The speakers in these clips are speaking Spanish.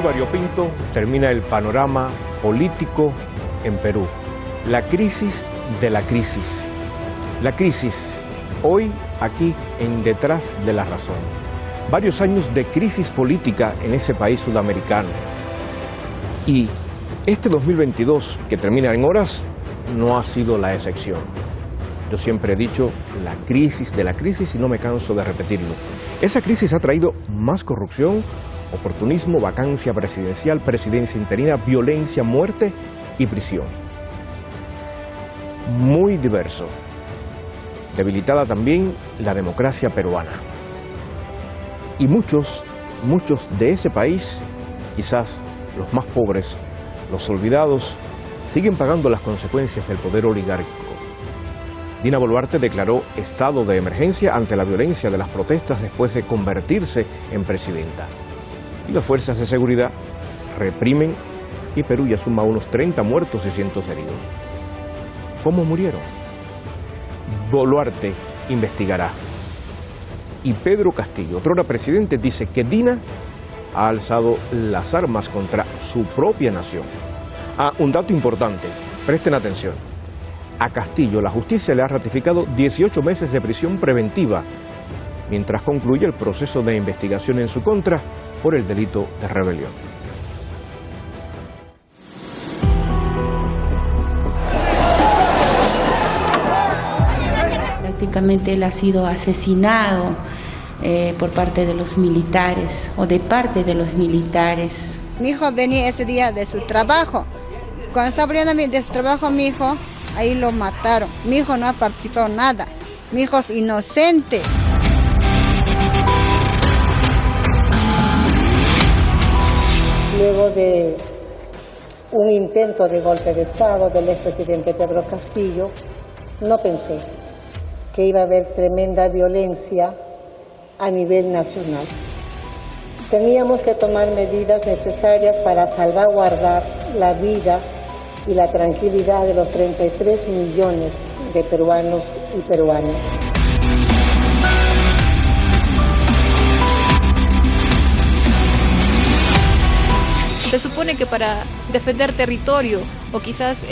variopinto termina el panorama político en Perú. La crisis de la crisis. La crisis, hoy aquí en Detrás de la Razón. Varios años de crisis política en ese país sudamericano. Y este 2022, que termina en horas, no ha sido la excepción. Yo siempre he dicho la crisis de la crisis y no me canso de repetirlo. Esa crisis ha traído más corrupción, oportunismo, vacancia presidencial, presidencia interina, violencia, muerte y prisión. Muy diverso. Debilitada también la democracia peruana. Y muchos de ese país, quizás los más pobres, los olvidados, siguen pagando las consecuencias del poder oligárquico. Dina Boluarte declaró estado de emergencia ante la violencia de las protestas después de convertirse en presidenta. Y las fuerzas de seguridad reprimen y Perú ya suma unos 30 muertos y cientos heridos. ¿Cómo murieron? Boluarte investigará. Y Pedro Castillo, otrora presidente, dice que Dina ha alzado las armas contra su propia nación. Un dato importante, presten atención. A Castillo la justicia le ha ratificado 18 meses de prisión preventiva, mientras concluye el proceso de investigación en su contra por el delito de rebelión. Prácticamente él ha sido asesinado por parte de los militares o de parte de los militares. Mi hijo venía ese día de su trabajo. Cuando estaba volviendo de su trabajo, mi hijo, ahí lo mataron. Mi hijo no ha participado en nada. Mi hijo es inocente. Luego de un intento de golpe de Estado del expresidente Pedro Castillo, no pensé que iba a haber tremenda violencia a nivel nacional. Teníamos que tomar medidas necesarias para salvaguardar la vida y la tranquilidad de los 33 millones de peruanos y peruanas. Se supone que para defender territorio o quizás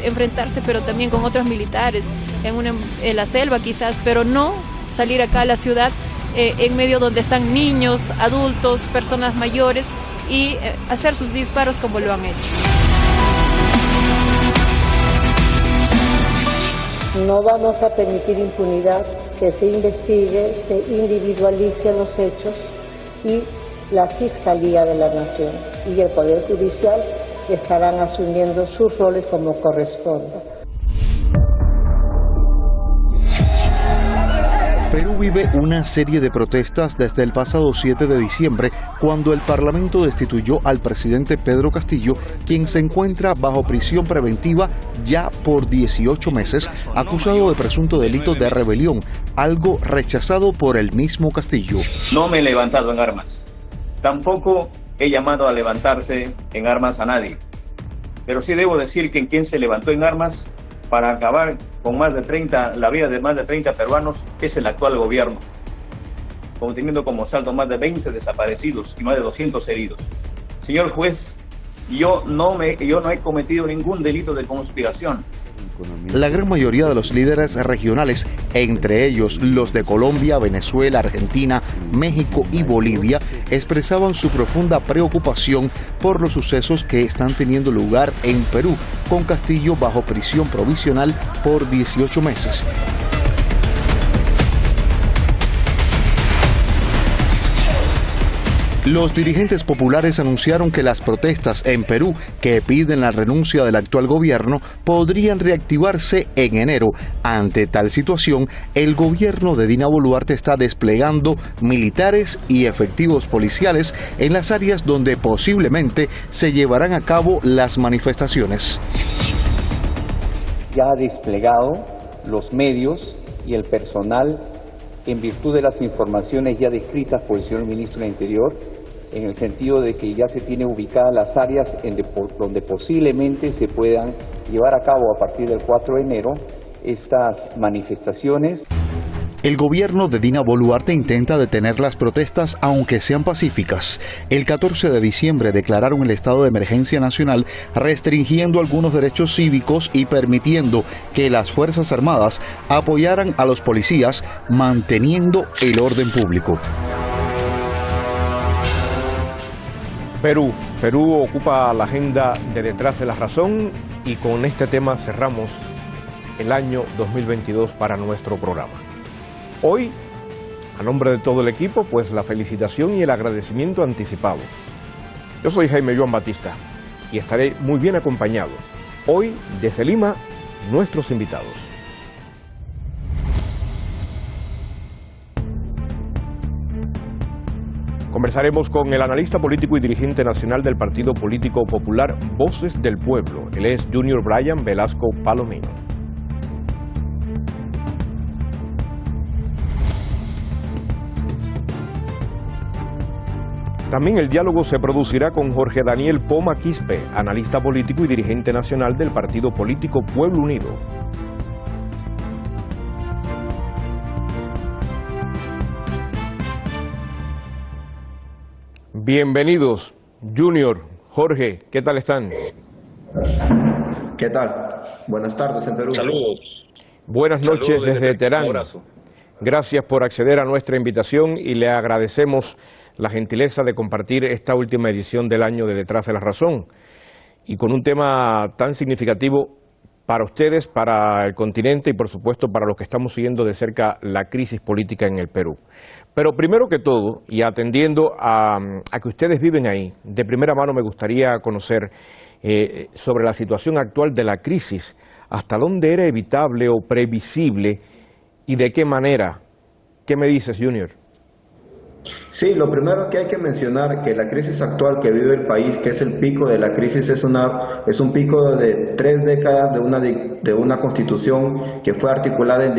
enfrentarse pero también con otros militares en la selva quizás, pero no salir acá a la ciudad en medio donde están niños, adultos, personas mayores y hacer sus disparos como lo han hecho. No vamos a permitir impunidad, que se investigue, se individualicen los hechos y la Fiscalía de la Nación y el Poder Judicial estarán asumiendo sus roles como corresponda. Perú vive una serie de protestas desde el pasado 7 de diciembre, cuando el Parlamento destituyó al presidente Pedro Castillo, quien se encuentra bajo prisión preventiva ya por 18 meses, acusado de presunto delito de rebelión, algo rechazado por el mismo Castillo. No me he levantado en armas, tampoco he llamado a levantarse en armas a nadie, pero sí debo decir que quien se levantó en armas para acabar con la vida de más de 30 peruanos es el actual gobierno, teniendo como saldo más de 20 desaparecidos y más de 200 heridos. Señor juez, yo no he cometido ningún delito de conspiración. La gran mayoría de los líderes regionales, entre ellos los de Colombia, Venezuela, Argentina, México y Bolivia, expresaban su profunda preocupación por los sucesos que están teniendo lugar en Perú, con Castillo bajo prisión provisional por 18 meses. Los dirigentes populares anunciaron que las protestas en Perú que piden la renuncia del actual gobierno podrían reactivarse en enero. Ante tal situación, el gobierno de Dina Boluarte está desplegando militares y efectivos policiales en las áreas donde posiblemente se llevarán a cabo las manifestaciones. Ya ha desplegado los medios y el personal en virtud de las informaciones ya descritas por el señor ministro del Interior, en el sentido de que ya se tienen ubicadas las áreas donde posiblemente se puedan llevar a cabo a partir del 4 de enero estas manifestaciones. El gobierno de Dina Boluarte intenta detener las protestas aunque sean pacíficas. El 14 de diciembre declararon el estado de emergencia nacional, restringiendo algunos derechos cívicos y permitiendo que las Fuerzas Armadas apoyaran a los policías, manteniendo el orden público. Perú ocupa la agenda de Detrás de la Razón y con este tema cerramos el año 2022 para nuestro programa. Hoy, a nombre de todo el equipo, pues la felicitación y el agradecimiento anticipado. Yo soy Jaime Joan Batista y estaré muy bien acompañado. Hoy, desde Lima, nuestros invitados. Conversaremos con el analista político y dirigente nacional del Partido Político Popular Voces del Pueblo. Él es Junior Brian Velasco Palomino. También el diálogo se producirá con Jorge Daniel Poma Quispe, analista político y dirigente nacional del Partido Político Pueblo Unido. Bienvenidos, Junior, Jorge, ¿qué tal están? ¿Qué tal? Buenas tardes en Perú. Saludos. Buenas noches desde Teherán. Gracias por acceder a nuestra invitación y le agradecemos la gentileza de compartir esta última edición del año de Detrás de la Razón y con un tema tan significativo para ustedes, para el continente y por supuesto para los que estamos siguiendo de cerca la crisis política en el Perú. Pero primero que todo, y atendiendo a que ustedes viven ahí, de primera mano me gustaría conocer sobre la situación actual de la crisis, hasta dónde era evitable o previsible y de qué manera. ¿Qué me dices, Junior? Sí, lo primero que hay que mencionar que la crisis actual que vive el país, que es el pico de la crisis, es un pico de 3 décadas de una constitución que fue articulada en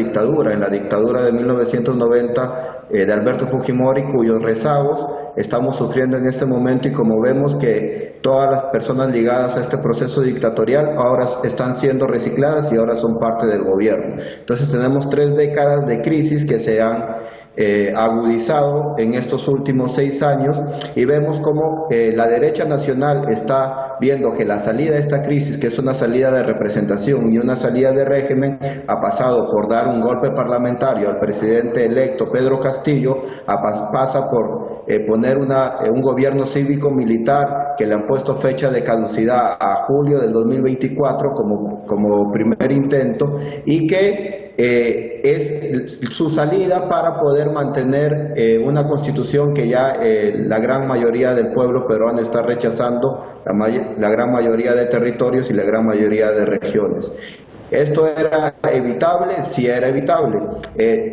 la dictadura de 1990 de Alberto Fujimori, cuyos rezagos estamos sufriendo en este momento y como vemos que todas las personas ligadas a este proceso dictatorial ahora están siendo recicladas y ahora son parte del gobierno. Entonces tenemos 3 décadas de crisis que se han agudizado en estos últimos 6 años y vemos como la derecha nacional está viendo que la salida de esta crisis, que es una salida de representación y una salida de régimen, ha pasado por dar un golpe parlamentario al presidente electo Pedro Castillo, pasa por poner un gobierno cívico-militar que le han puesto fecha de caducidad a julio del 2024 como primer intento y que es su salida para poder mantener una constitución que ya la gran mayoría del pueblo peruano está rechazando, la gran mayoría de territorios y la gran mayoría de regiones. ¿Esto era evitable? Sí era evitable.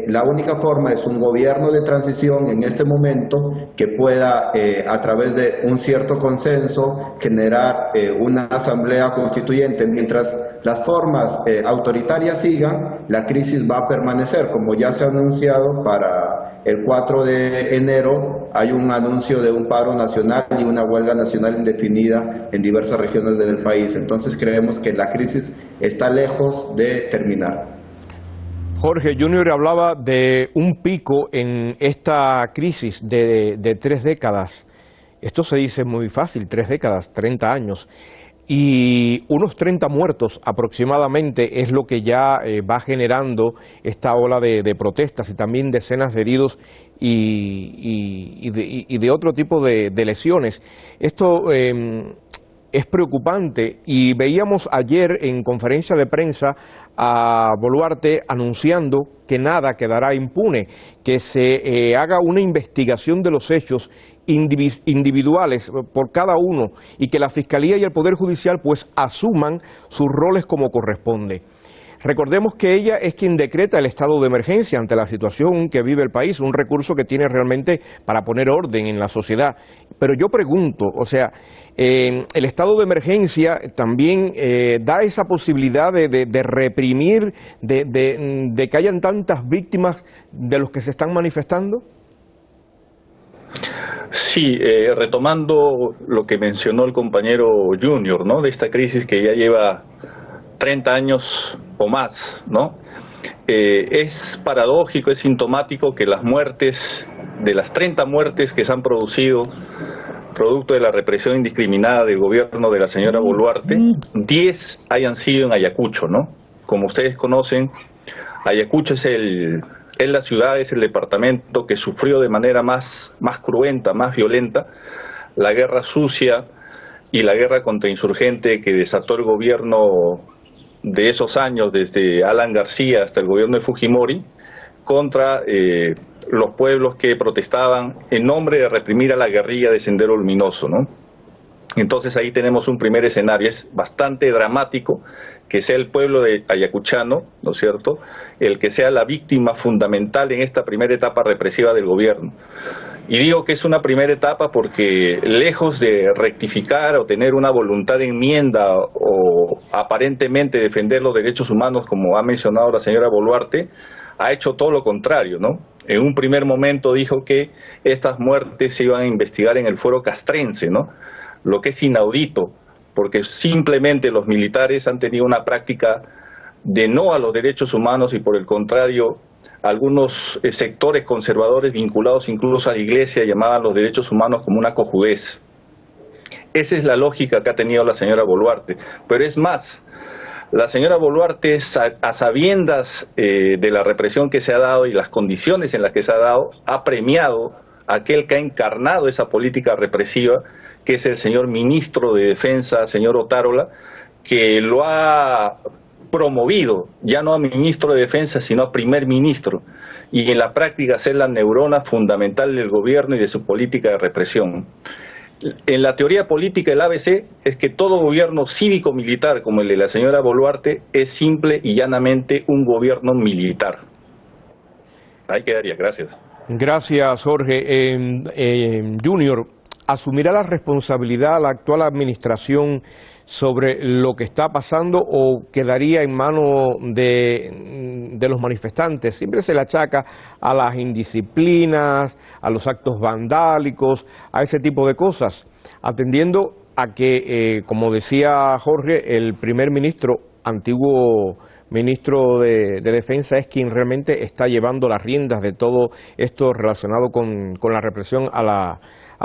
La única forma es un gobierno de transición en este momento que pueda, a través de un cierto consenso, generar una asamblea constituyente. Mientras las formas autoritarias sigan, la crisis va a permanecer. Como ya se ha anunciado, para el 4 de enero hay un anuncio de un paro nacional y una huelga nacional indefinida en diversas regiones del país. Entonces creemos que la crisis está lejos de terminar. Jorge, Junior hablaba de un pico en esta crisis de 3 décadas. Esto se dice muy fácil, 3 décadas, 30 años. Y unos 30 muertos aproximadamente es lo que ya va generando esta ola de protestas y también decenas de heridos y de otro tipo de lesiones. Esto es preocupante y veíamos ayer en conferencia de prensa a Boluarte anunciando que nada quedará impune, que se haga una investigación de los hechos individuales por cada uno y que la Fiscalía y el Poder Judicial pues asuman sus roles como corresponde. Recordemos que ella es quien decreta el estado de emergencia ante la situación que vive el país, un recurso que tiene realmente para poner orden en la sociedad. Pero yo pregunto, o sea, el estado de emergencia también da esa posibilidad de reprimir, de que hayan tantas víctimas de los que se están manifestando. Sí, retomando lo que mencionó el compañero Junior, ¿no? De esta crisis que ya lleva 30 años o más, ¿no? Es paradójico, es sintomático que las muertes, de las 30 muertes que se han producido producto de la represión indiscriminada del gobierno de la señora Boluarte, 10 hayan sido en Ayacucho, ¿no? Como ustedes conocen, Ayacucho es la ciudad, es el departamento que sufrió de manera más cruenta, más violenta, la guerra sucia y la guerra contrainsurgente que desató el gobierno de esos años, desde Alan García hasta el gobierno de Fujimori, contra los pueblos que protestaban en nombre de reprimir a la guerrilla de Sendero Luminoso, ¿no? Entonces ahí tenemos un primer escenario. Es bastante dramático que sea el pueblo de ayacuchano, ¿no es cierto?, el que sea la víctima fundamental en esta primera etapa represiva del gobierno. Y digo que es una primera etapa porque, lejos de rectificar o tener una voluntad de enmienda o aparentemente defender los derechos humanos, como ha mencionado la señora Boluarte, ha hecho todo lo contrario, ¿no? En un primer momento dijo que estas muertes se iban a investigar en el fuero castrense, ¿no? Lo que es inaudito, porque simplemente los militares han tenido una práctica de no a los derechos humanos y, por el contrario, algunos sectores conservadores vinculados incluso a la iglesia llamaban los derechos humanos como una cojudez. Esa es la lógica que ha tenido la señora Boluarte. Pero es más, la señora Boluarte, a sabiendas de la represión que se ha dado y las condiciones en las que se ha dado, ha premiado a aquel que ha encarnado esa política represiva, que es el señor ministro de Defensa, señor Otárola, que lo ha promovido, ya no a ministro de Defensa, sino a primer ministro, y en la práctica ser la neurona fundamental del gobierno y de su política de represión. En la teoría política del ABC es que todo gobierno cívico-militar, como el de la señora Boluarte, es simple y llanamente un gobierno militar. Ahí quedaría, gracias. Gracias, Jorge. Junior, ¿asumirá la responsabilidad la actual administración sobre lo que está pasando o quedaría en manos de los manifestantes? Siempre se le achaca a las indisciplinas, a los actos vandálicos, a ese tipo de cosas, atendiendo a que, como decía Jorge, el primer ministro, antiguo ministro de Defensa, es quien realmente está llevando las riendas de todo esto relacionado con la represión a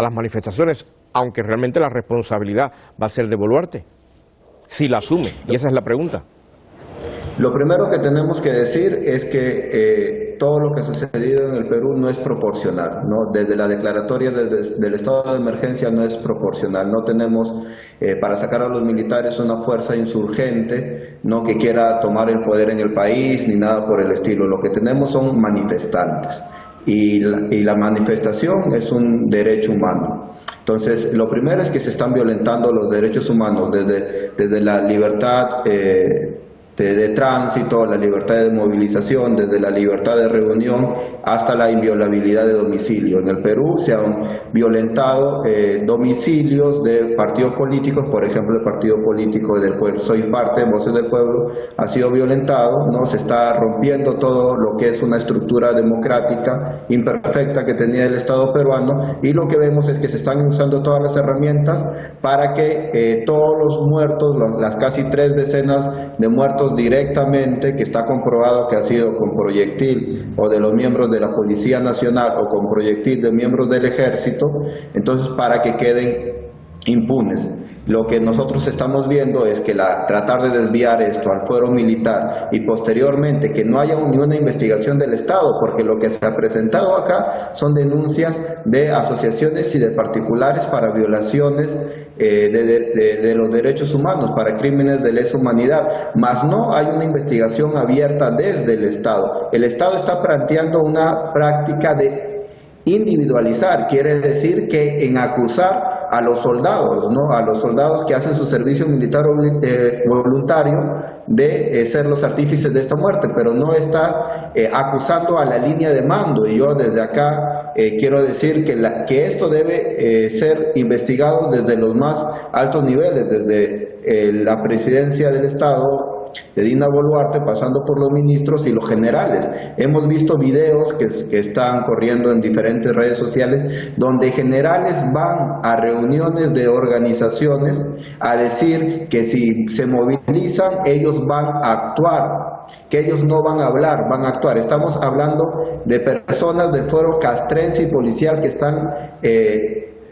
las manifestaciones, aunque realmente la responsabilidad va a ser de Boluarte, si la asume, y esa es la pregunta. Lo primero que tenemos que decir es que todo lo que ha sucedido en el Perú no es proporcional, ¿no? Desde la declaratoria del estado de emergencia no es proporcional. No tenemos para sacar a los militares una fuerza insurgente, no que quiera tomar el poder en el país ni nada por el estilo. Lo que tenemos son manifestantes y la manifestación es un derecho humano. Entonces, lo primero es que se están violentando los derechos humanos desde la libertad de tránsito, la libertad de movilización, desde la libertad de reunión hasta la inviolabilidad de domicilio. En el Perú se han violentado domicilios de partidos políticos, por ejemplo el partido político del pueblo, Soy Parte, Voces del Pueblo, ha sido violentado, ¿no? Se está rompiendo todo lo que es una estructura democrática imperfecta que tenía el Estado peruano, y lo que vemos es que se están usando todas las herramientas para que todos los muertos, las casi 3 decenas de muertos directamente, que está comprobado que ha sido con proyectil o de los miembros de la Policía Nacional o con proyectil de miembros del Ejército, entonces para que queden impunes. Lo que nosotros estamos viendo es que tratar de desviar esto al fuero militar y posteriormente que no haya ni una investigación del Estado, porque lo que se ha presentado acá son denuncias de asociaciones y de particulares para violaciones de los derechos humanos, para crímenes de lesa humanidad, más no hay una investigación abierta desde el Estado. El Estado está planteando una práctica de individualizar, quiere decir que en acusar a los soldados, ¿no? A los soldados que hacen su servicio militar voluntario de ser los artífices de esta muerte, pero no está acusando a la línea de mando. Y yo desde acá quiero decir que esto debe ser investigado desde los más altos niveles, desde la presidencia del Estado de Dina Boluarte, pasando por los ministros y los generales. Hemos visto videos que están corriendo en diferentes redes sociales donde generales van a reuniones de organizaciones a decir que si se movilizan ellos van a actuar que ellos no van a hablar, van a actuar. Estamos hablando de personas del fuero castrense y policial que están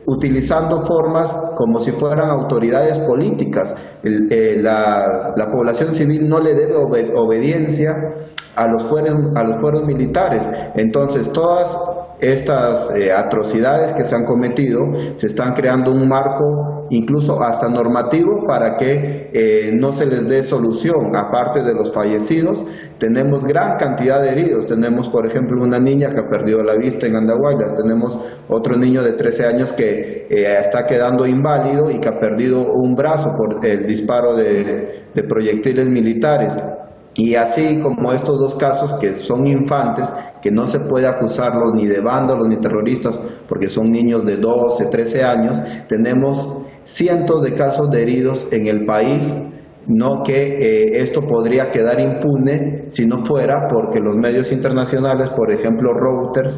utilizando formas como si fueran autoridades políticas. La población civil no le debe obediencia a los fueros militares. Entonces, todas estas atrocidades que se han cometido, se están creando un marco incluso hasta normativo para que no se les dé solución. Aparte de los fallecidos, tenemos gran cantidad de heridos. Tenemos, por ejemplo, una niña que ha perdido la vista en Andahuaylas, tenemos otro niño de 13 años que está quedando inválido y que ha perdido un brazo por el disparo de proyectiles militares. Y así como estos dos casos que son infantes, que no se puede acusarlos ni de vándalos ni terroristas porque son niños de 12, 13 años, tenemos cientos de casos de heridos en el país, no que esto podría quedar impune si no fuera porque los medios internacionales, por ejemplo Reuters,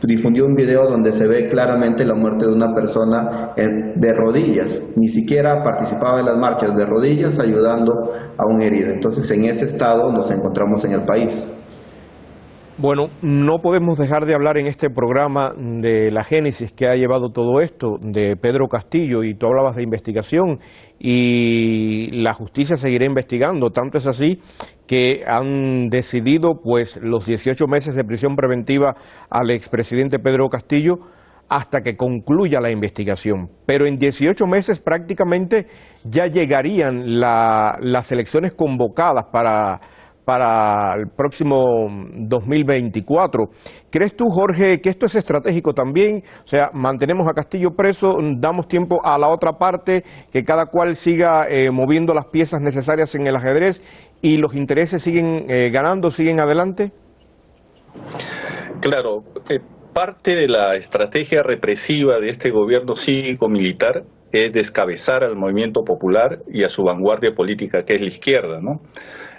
difundió un video donde se ve claramente la muerte de una persona de rodillas, ni siquiera participaba en las marchas, de rodillas ayudando a un herido. Entonces, en ese estado nos encontramos en el país. Bueno, no podemos dejar de hablar en este programa de la génesis que ha llevado todo esto, de Pedro Castillo, y tú hablabas de investigación, y la justicia seguirá investigando. Tanto es así que han decidido pues los 18 meses de prisión preventiva al expresidente Pedro Castillo hasta que concluya la investigación. Pero en 18 meses prácticamente ya llegarían las elecciones convocadas para el próximo 2024. ¿Crees tú, Jorge, que esto es estratégico también? O sea, mantenemos a Castillo preso, damos tiempo a la otra parte, que cada cual siga moviendo las piezas necesarias en el ajedrez y los intereses siguen ganando, siguen adelante. Claro, parte de la estrategia represiva de este gobierno cívico-militar es descabezar al movimiento popular y a su vanguardia política, que es la izquierda, ¿no?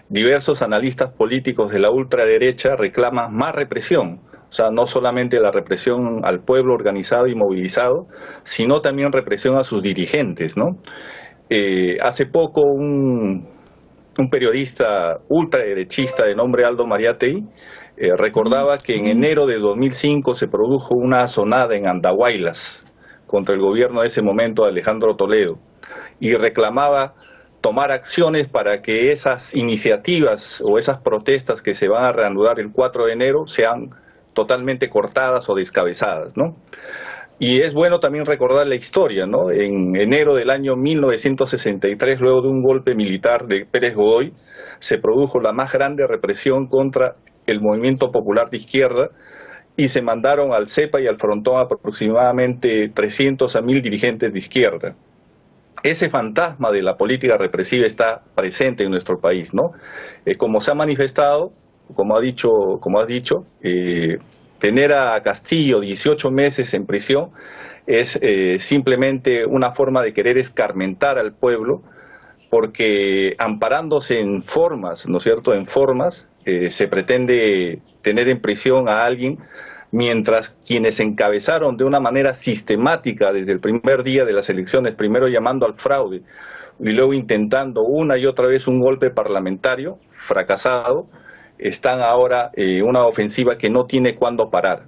Diversos analistas políticos de la ultraderecha reclaman más represión, o sea, no solamente la represión al pueblo organizado y movilizado, sino también represión a sus dirigentes, ¿no? Hace poco un periodista ultraderechista de nombre Aldo Mariátegui recordaba que en enero de 2005 se produjo una asonada en Andahuaylas contra el gobierno de ese momento de Alejandro Toledo y reclamaba tomar acciones para que esas iniciativas o esas protestas que se van a reanudar el 4 de enero sean totalmente cortadas o descabezadas, ¿no? Y es bueno también recordar la historia, ¿no? En enero del año 1963, luego de un golpe militar de Pérez Godoy, se produjo la más grande represión contra el movimiento popular de izquierda y se mandaron al CEPA y al Frontón aproximadamente 300 a 1000 dirigentes de izquierda. Ese fantasma de la política represiva está presente en nuestro país, ¿no? Como se ha manifestado, como has dicho, tener a Castillo 18 meses en prisión es simplemente una forma de querer escarmentar al pueblo, porque amparándose en formas, ¿no es cierto?, en formas, se pretende tener en prisión a alguien, mientras quienes encabezaron de una manera sistemática desde el primer día de las elecciones, primero llamando al fraude y luego intentando una y otra vez un golpe parlamentario fracasado, están ahora en una ofensiva que no tiene cuándo parar.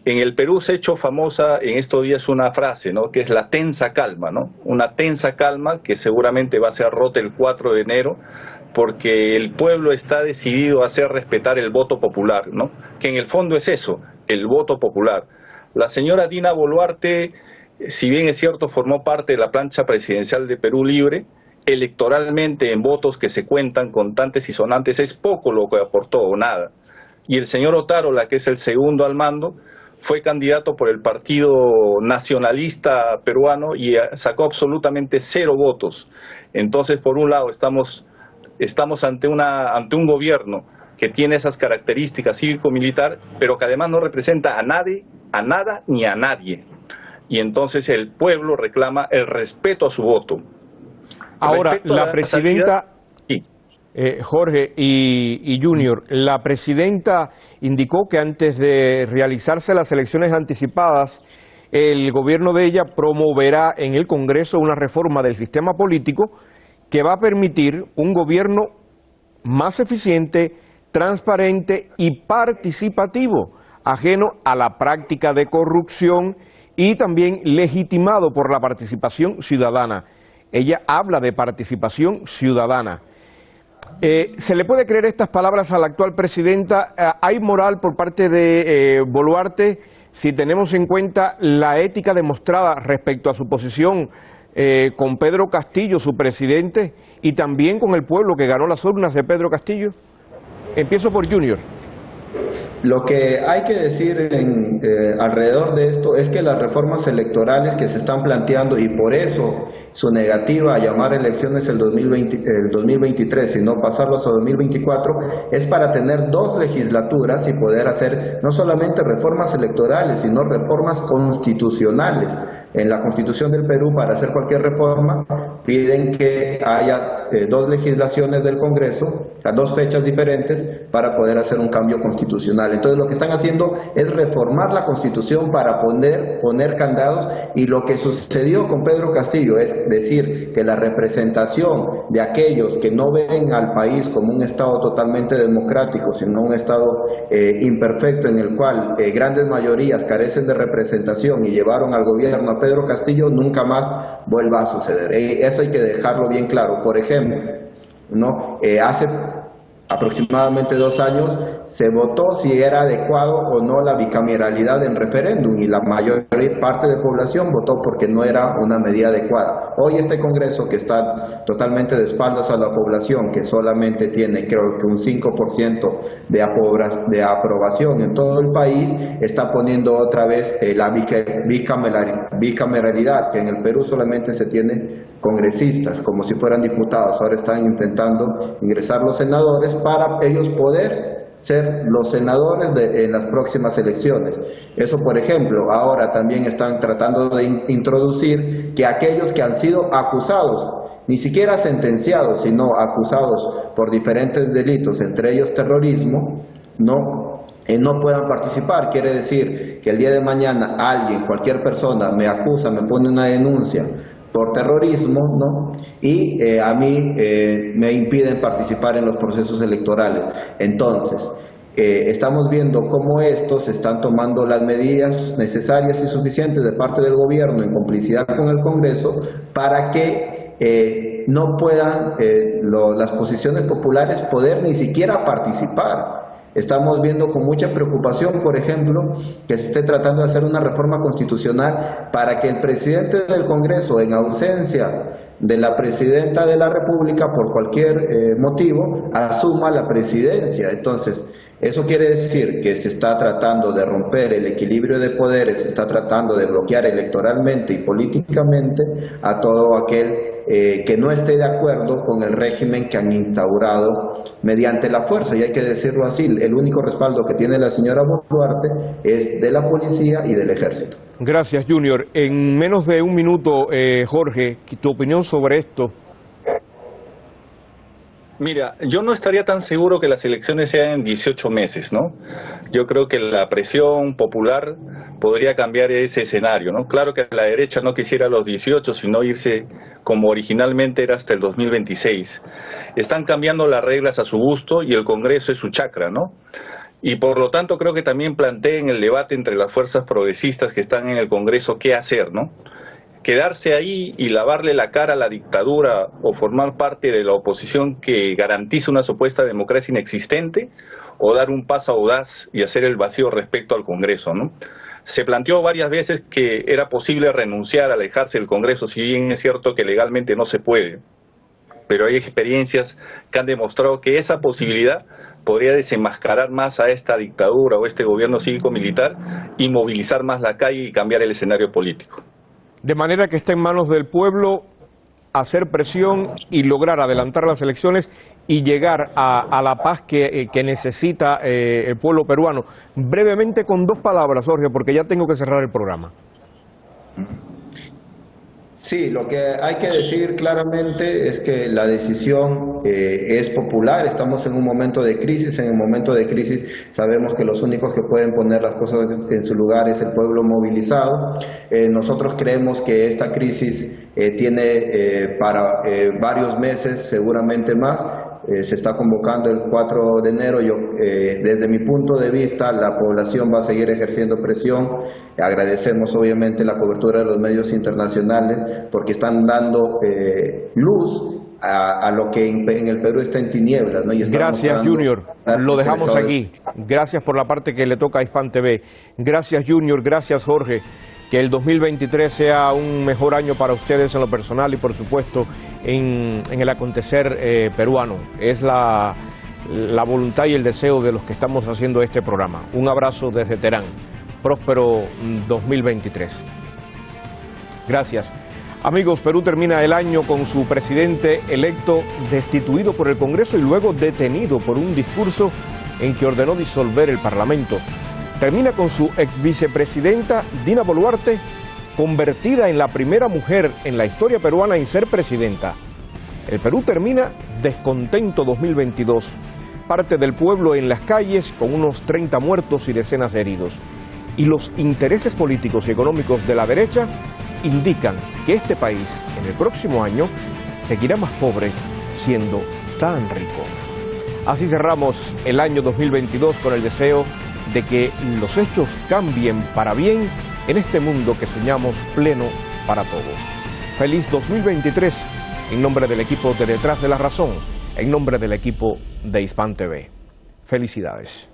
En el Perú se ha hecho famosa en estos días una frase, ¿no?, que es la tensa calma, ¿no? Una tensa calma que seguramente va a ser rota el 4 de enero, porque el pueblo está decidido a hacer respetar el voto popular, ¿no? Que en el fondo es eso, el voto popular. La señora Dina Boluarte, si bien es cierto, formó parte de la plancha presidencial de Perú Libre, electoralmente en votos que se cuentan contantes y sonantes es poco lo que aportó o nada. Y el señor Otárola, que es el segundo al mando, fue candidato por el Partido Nacionalista Peruano y sacó absolutamente 0 votos. Entonces, por un lado, estamos ante un gobierno que tiene esas características cívico-militar, pero que además no representa a nadie, a nada ni a nadie. Y entonces el pueblo reclama el respeto a su voto. Ahora, la presidenta, Jorge y Junior, la presidenta indicó que antes de realizarse las elecciones anticipadas, el gobierno de ella promoverá en el Congreso una reforma del sistema político que va a permitir un gobierno más eficiente, transparente y participativo, ajeno a la práctica de corrupción y también legitimado por la participación ciudadana. Ella habla de participación ciudadana. ¿Se le puede creer estas palabras a la actual presidenta? ¿Hay moral por parte de Boluarte si tenemos en cuenta la ética demostrada respecto a su posición con Pedro Castillo, su presidente, y también con el pueblo que ganó las urnas de Pedro Castillo? Empiezo por Junior. Lo que hay que decir alrededor de esto es que las reformas electorales que se están planteando, y por eso su negativa a llamar elecciones el 2023 y no pasarlo hasta 2024, es para tener 2 legislaturas y poder hacer no solamente reformas electorales, sino reformas constitucionales. En la Constitución del Perú, para hacer cualquier reforma, piden que haya 2 legislaciones del Congreso, a 2 fechas diferentes, para poder hacer un cambio constitucional. Entonces lo que están haciendo es reformar la Constitución para poner candados, y lo que sucedió con Pedro Castillo es decir que la representación de aquellos que no ven al país como un Estado totalmente democrático, sino un Estado imperfecto en el cual grandes mayorías carecen de representación y llevaron al gobierno a Pedro Castillo, nunca más vuelva a suceder. Eso hay que dejarlo bien claro. Por ejemplo, hace aproximadamente 2 años se votó si era adecuado o no la bicameralidad en referéndum, y la mayor parte de población votó porque no era una medida adecuada. Hoy este Congreso, que está totalmente de espaldas a la población, que solamente tiene creo que un 5% de aprobación en todo el país, está poniendo otra vez la bicameralidad, que en el Perú solamente se tiene congresistas, como si fueran diputados. Ahora están intentando ingresar los senadores para ellos poder ser los senadores en las próximas elecciones. Eso, por ejemplo. Ahora también están tratando de introducir que aquellos que han sido acusados, ni siquiera sentenciados, sino acusados por diferentes delitos, entre ellos terrorismo, no puedan participar. Quiere decir que el día de mañana alguien, cualquier persona, me acusa, me pone una denuncia por terrorismo, y a mí me impiden participar en los procesos electorales. Entonces, estamos viendo cómo estos están tomando las medidas necesarias y suficientes de parte del gobierno en complicidad con el Congreso para que no puedan las posiciones populares poder ni siquiera participar. Estamos viendo con mucha preocupación, por ejemplo, que se esté tratando de hacer una reforma constitucional para que el presidente del Congreso, en ausencia de la presidenta de la República por cualquier motivo, asuma la presidencia. Entonces, eso quiere decir que se está tratando de romper el equilibrio de poderes, se está tratando de bloquear electoralmente y políticamente a todo aquel que no esté de acuerdo con el régimen que han instaurado mediante la fuerza. Y hay que decirlo así, el único respaldo que tiene la señora Boluarte es de la policía y del ejército. Gracias, Junior. En menos de un minuto, Jorge, tu opinión sobre esto. Mira, yo no estaría tan seguro que las elecciones sean en 18 meses, ¿no? Yo creo que la presión popular podría cambiar ese escenario, ¿no? Claro que la derecha no quisiera los 18, sino irse como originalmente era hasta el 2026. Están cambiando las reglas a su gusto y el Congreso es su chacra, ¿no? Y por lo tanto creo que también planteen el debate entre las fuerzas progresistas que están en el Congreso qué hacer, ¿no? Quedarse ahí y lavarle la cara a la dictadura o formar parte de la oposición que garantiza una supuesta democracia inexistente, o dar un paso audaz y hacer el vacío respecto al Congreso, ¿no? Se planteó varias veces que era posible renunciar, alejarse del Congreso, si bien es cierto que legalmente no se puede, pero hay experiencias que han demostrado que esa posibilidad podría desenmascarar más a esta dictadura o este gobierno cívico-militar y movilizar más la calle y cambiar el escenario político. De manera que está en manos del pueblo hacer presión y lograr adelantar las elecciones y llegar a la paz que necesita el pueblo peruano. Brevemente, con 2 palabras, Jorge, porque ya tengo que cerrar el programa. Sí, lo que hay que decir claramente es que la decisión es popular. Estamos en un momento de crisis. En el momento de crisis sabemos que los únicos que pueden poner las cosas en su lugar es el pueblo movilizado. Nosotros creemos que esta crisis tiene para varios meses, seguramente más, se está convocando el 4 de enero. Desde mi punto de vista, la población va a seguir ejerciendo presión. Agradecemos obviamente la cobertura de los medios internacionales porque están dando luz a lo que en el Perú está en tinieblas, ¿no? Y gracias, Junior. Lo dejamos aquí. Gracias por la parte que le toca a Hispan TV. Gracias, Junior. Gracias, Jorge. Que el 2023 sea un mejor año para ustedes en lo personal y, por supuesto, en el acontecer peruano. Es la voluntad y el deseo de los que estamos haciendo este programa. Un abrazo desde Terán. Próspero 2023. Gracias. Amigos, Perú termina el año con su presidente electo destituido por el Congreso y luego detenido por un discurso en que ordenó disolver el Parlamento. Termina con su ex vicepresidenta Dina Boluarte, convertida en la primera mujer en la historia peruana en ser presidenta. El Perú termina descontento 2022. Parte del pueblo en las calles con unos 30 muertos y decenas de heridos. Y los intereses políticos y económicos de la derecha indican que este país en el próximo año seguirá más pobre siendo tan rico. Así cerramos el año 2022 con el deseo de que los hechos cambien para bien en este mundo que soñamos pleno para todos. Feliz 2023 en nombre del equipo de Detrás de la Razón, en nombre del equipo de Hispan TV. Felicidades.